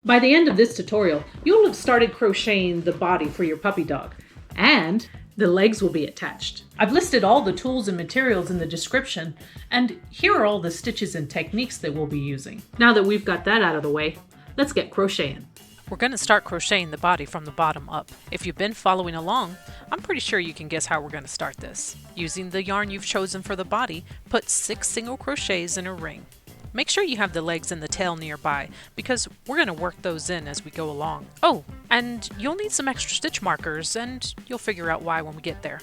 By the end of this tutorial, you'll have started crocheting the body for your puppy dog, and the legs will be attached. I've listed all the tools and materials in the description, and here are all the stitches and techniques that we'll be using. Now that we've got that out of the way, let's get crocheting. We're going to start crocheting the body from the bottom up. If you've been following along, I'm pretty sure you can guess how we're going to start this. Using the yarn you've chosen for the body, put 6 single crochets in a ring. Make sure you have the legs and the tail nearby, because we're going to work those in as we go along. Oh, and you'll need some extra stitch markers, and you'll figure out why when we get there.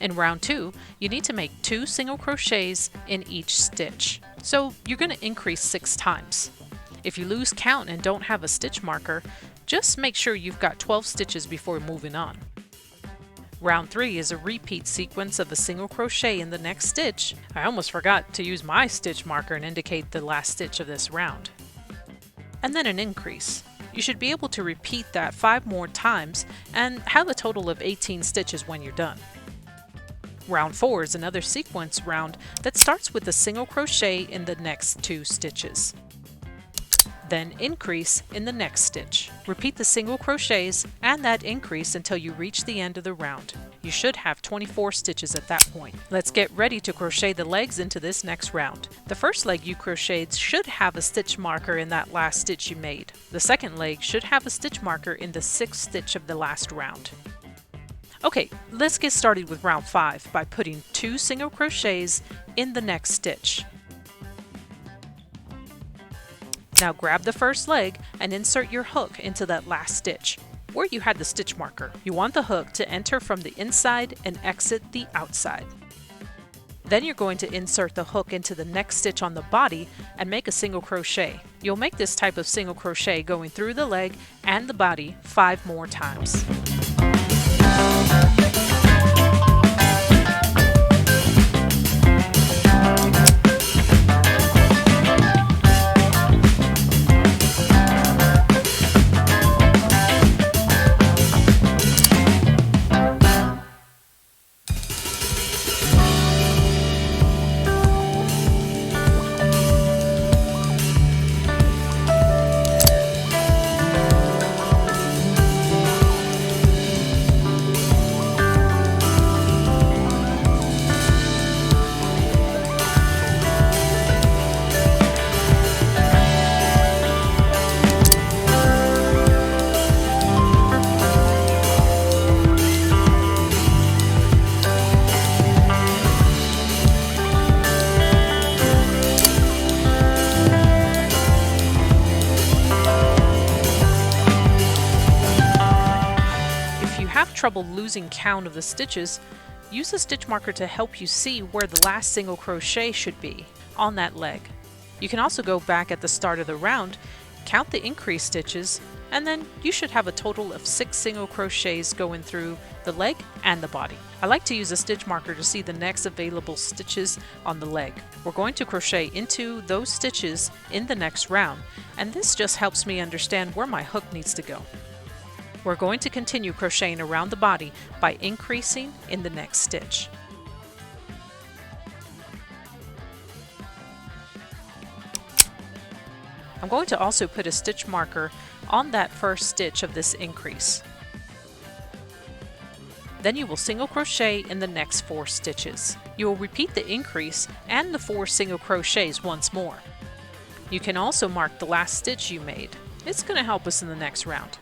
In round 2, you need to make 2 single crochets in each stitch. So you're going to increase 6 times. If you lose count and don't have a stitch marker, just make sure you've got 12 stitches before moving on. Round 3 is a repeat sequence of a single crochet in the next stitch. I almost forgot to use my stitch marker and indicate the last stitch of this round. And then an increase. You should be able to repeat that 5 more times and have a total of 18 stitches when you're done. Round 4 is another sequence round that starts with a single crochet in the next 2 stitches. Then increase in the next stitch. Repeat the single crochets and that increase until you reach the end of the round. You should have 24 stitches at that point. Let's get ready to crochet the legs into this next round. The first leg you crocheted should have a stitch marker in that last stitch you made. The second leg should have a stitch marker in the 6th stitch of the last round. Okay, let's get started with round 5 by putting 2 single crochets in the next stitch. Now grab the first leg and insert your hook into that last stitch, where you had the stitch marker. You want the hook to enter from the inside and exit the outside. Then you're going to insert the hook into the next stitch on the body and make a single crochet. You'll make this type of single crochet going through the leg and the body 5 more times. Trouble losing count of the stitches, use a stitch marker to help you see where the last single crochet should be on that leg. You can also go back at the start of the round, count the increased stitches, and then you should have a total of 6 single crochets going through the leg and the body. I like to use a stitch marker to see the next available stitches on the leg. We're going to crochet into those stitches in the next round, and this just helps me understand where my hook needs to go. We're going to continue crocheting around the body by increasing in the next stitch. I'm going to also put a stitch marker on that first stitch of this increase. Then you will single crochet in the next 4 stitches. You will repeat the increase and the 4 single crochets once more. You can also mark the last stitch you made. It's going to help us in the next round.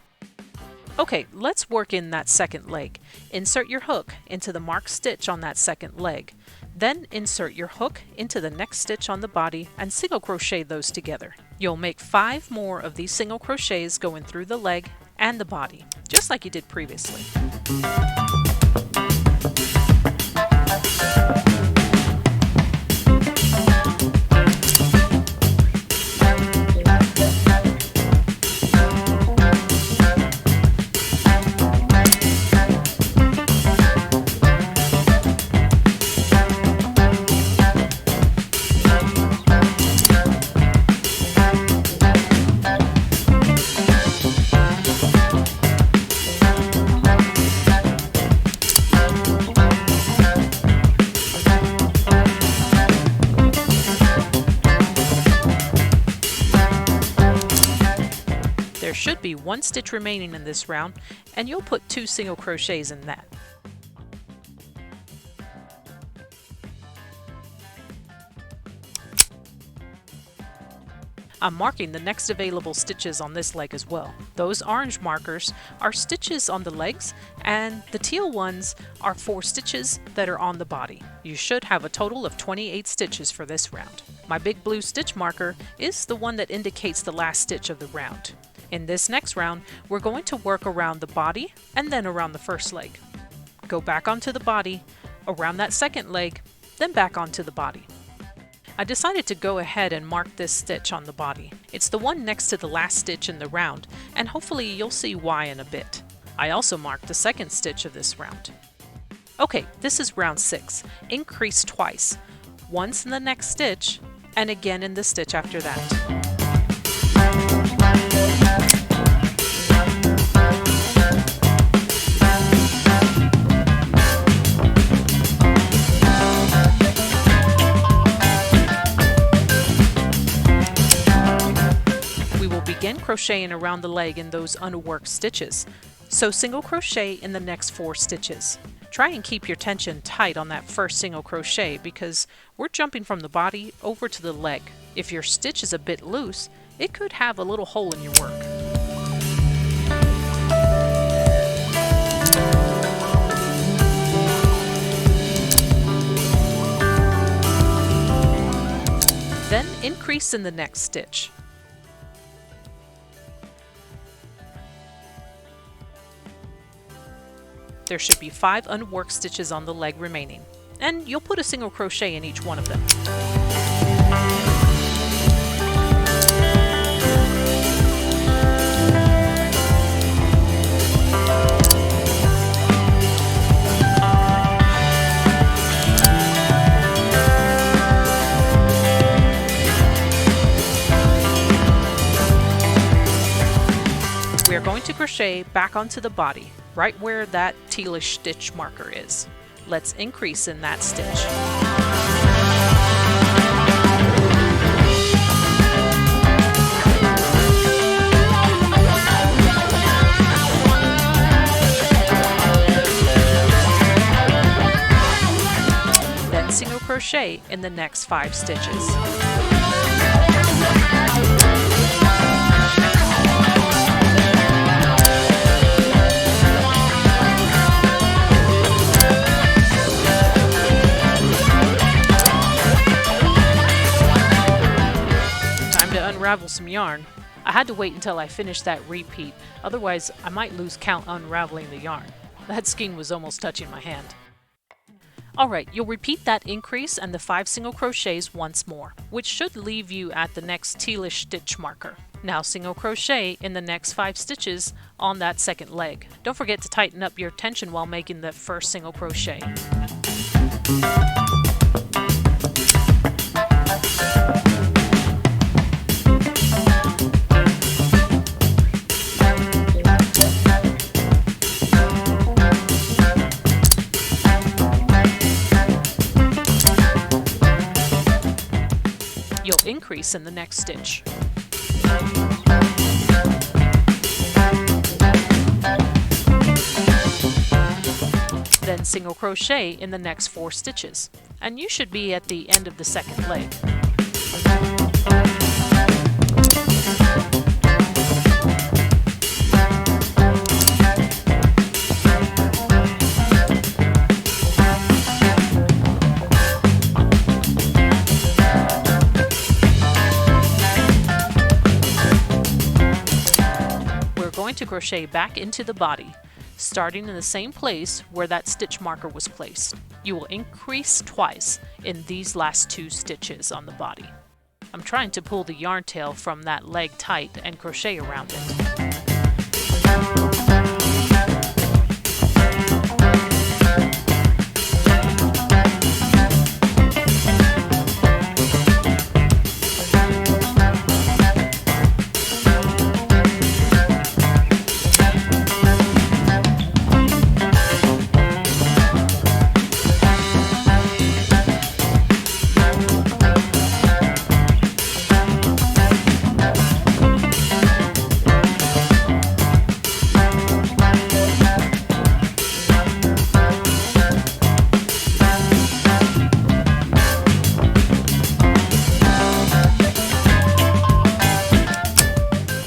Okay, let's work in that second leg. Insert your hook into the marked stitch on that second leg. Then insert your hook into the next stitch on the body and single crochet those together. You'll make 5 more of these single crochets going through the leg and the body, just like you did previously. There should be 1 stitch remaining in this round, and you'll put 2 single crochets in that. I'm marking the next available stitches on this leg as well. Those orange markers are stitches on the legs, and the teal ones are 4 stitches that are on the body. You should have a total of 28 stitches for this round. My big blue stitch marker is the one that indicates the last stitch of the round. In this next round, we're going to work around the body and then around the first leg. Go back onto the body, around that second leg, then back onto the body. I decided to go ahead and mark this stitch on the body. It's the one next to the last stitch in the round, and hopefully you'll see why in a bit. I also marked the second stitch of this round. Okay, this is round 6. Increase twice, once in the next stitch, and again in the stitch after that. Begin crocheting around the leg in those unworked stitches. So single crochet in the next 4 stitches. Try and keep your tension tight on that first single crochet because we're jumping from the body over to the leg. If your stitch is a bit loose, it could have a little hole in your work. Then increase in the next stitch. There should be 5 unworked stitches on the leg remaining, and you'll put a single crochet in each one of them. We are going to crochet back onto the body, right where that tealish stitch marker is. Let's increase in that stitch. Then single crochet in the next 5 stitches. Unravel some yarn. I had to wait until I finished that repeat, otherwise I might lose count unraveling the yarn. That skein was almost touching my hand. Alright, you'll repeat that increase and the 5 single crochets once more, which should leave you at the next tealish stitch marker. Now single crochet in the next 5 stitches on that second leg. Don't forget to tighten up your tension while making the first single crochet. You'll increase in the next stitch. Then single crochet in the next 4 stitches, and you should be at the end of the second leg. To crochet back into the body, starting in the same place where that stitch marker was placed. You will increase twice in these last 2 stitches on the body. I'm trying to pull the yarn tail from that leg tight and crochet around it.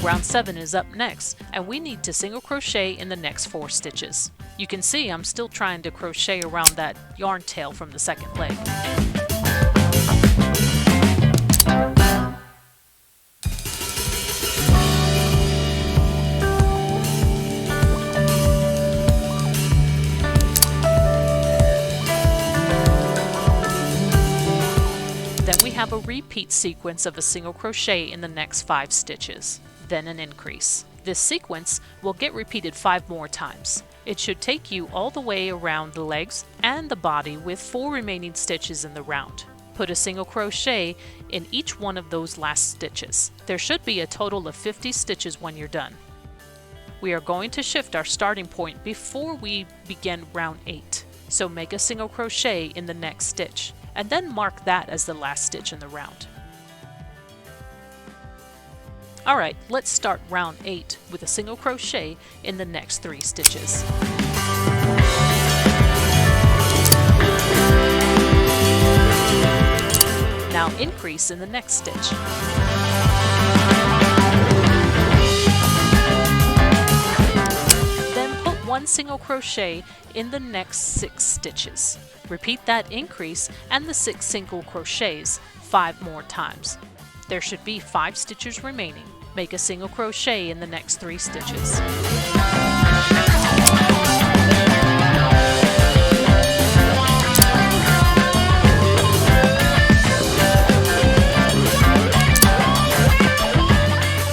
Round 7 is up next, and we need to single crochet in the next 4 stitches. You can see I'm still trying to crochet around that yarn tail from the second leg. Then we have a repeat sequence of a single crochet in the next 5 stitches, then an increase. This sequence will get repeated 5 more times. It should take you all the way around the legs and the body with 4 remaining stitches in the round. Put a single crochet in each one of those last stitches. There should be a total of 50 stitches when you're done. We are going to shift our starting point before we begin round 8. So make a single crochet in the next stitch, and then mark that as the last stitch in the round. Alright, let's start round 8 with a single crochet in the next 3 stitches. Now increase in the next stitch. Then put 1 single crochet in the next 6 stitches. Repeat that increase and the 6 single crochets 5 more times. There should be 5 stitches remaining. Make a single crochet in the next 3 stitches.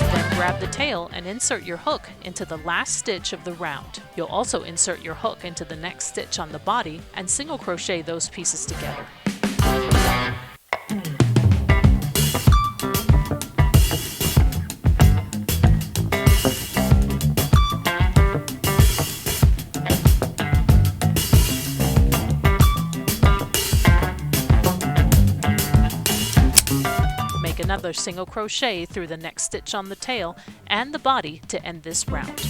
Then grab the tail and insert your hook into the last stitch of the round. You'll also insert your hook into the next stitch on the body and single crochet those pieces together. Another single crochet through the next stitch on the tail and the body to end this round.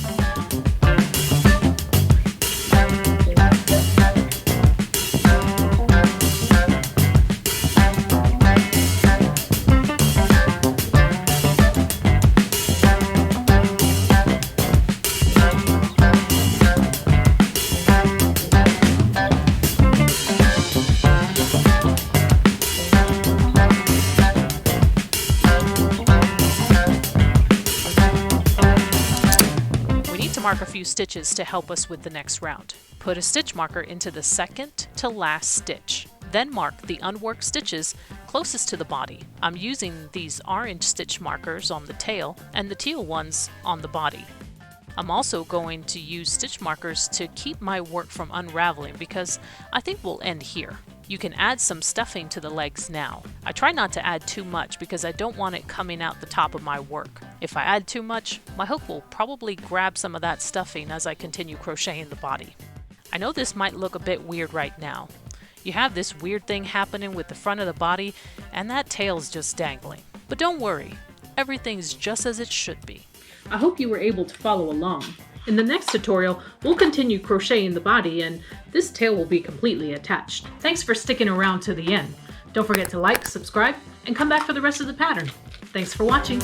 Mark a few stitches to help us with the next round. Put a stitch marker into the second to last stitch. Then mark the unworked stitches closest to the body. I'm using these orange stitch markers on the tail and the teal ones on the body. I'm also going to use stitch markers to keep my work from unraveling because I think we'll end here. You can add some stuffing to the legs now. I try not to add too much because I don't want it coming out the top of my work. If I add too much, my hook will probably grab some of that stuffing as I continue crocheting the body. I know this might look a bit weird right now. You have this weird thing happening with the front of the body and that tail's just dangling. But don't worry, everything's just as it should be. I hope you were able to follow along. In the next tutorial, we'll continue crocheting the body and this tail will be completely attached. Thanks for sticking around to the end. Don't forget to like, subscribe, and come back for the rest of the pattern. Thanks for watching.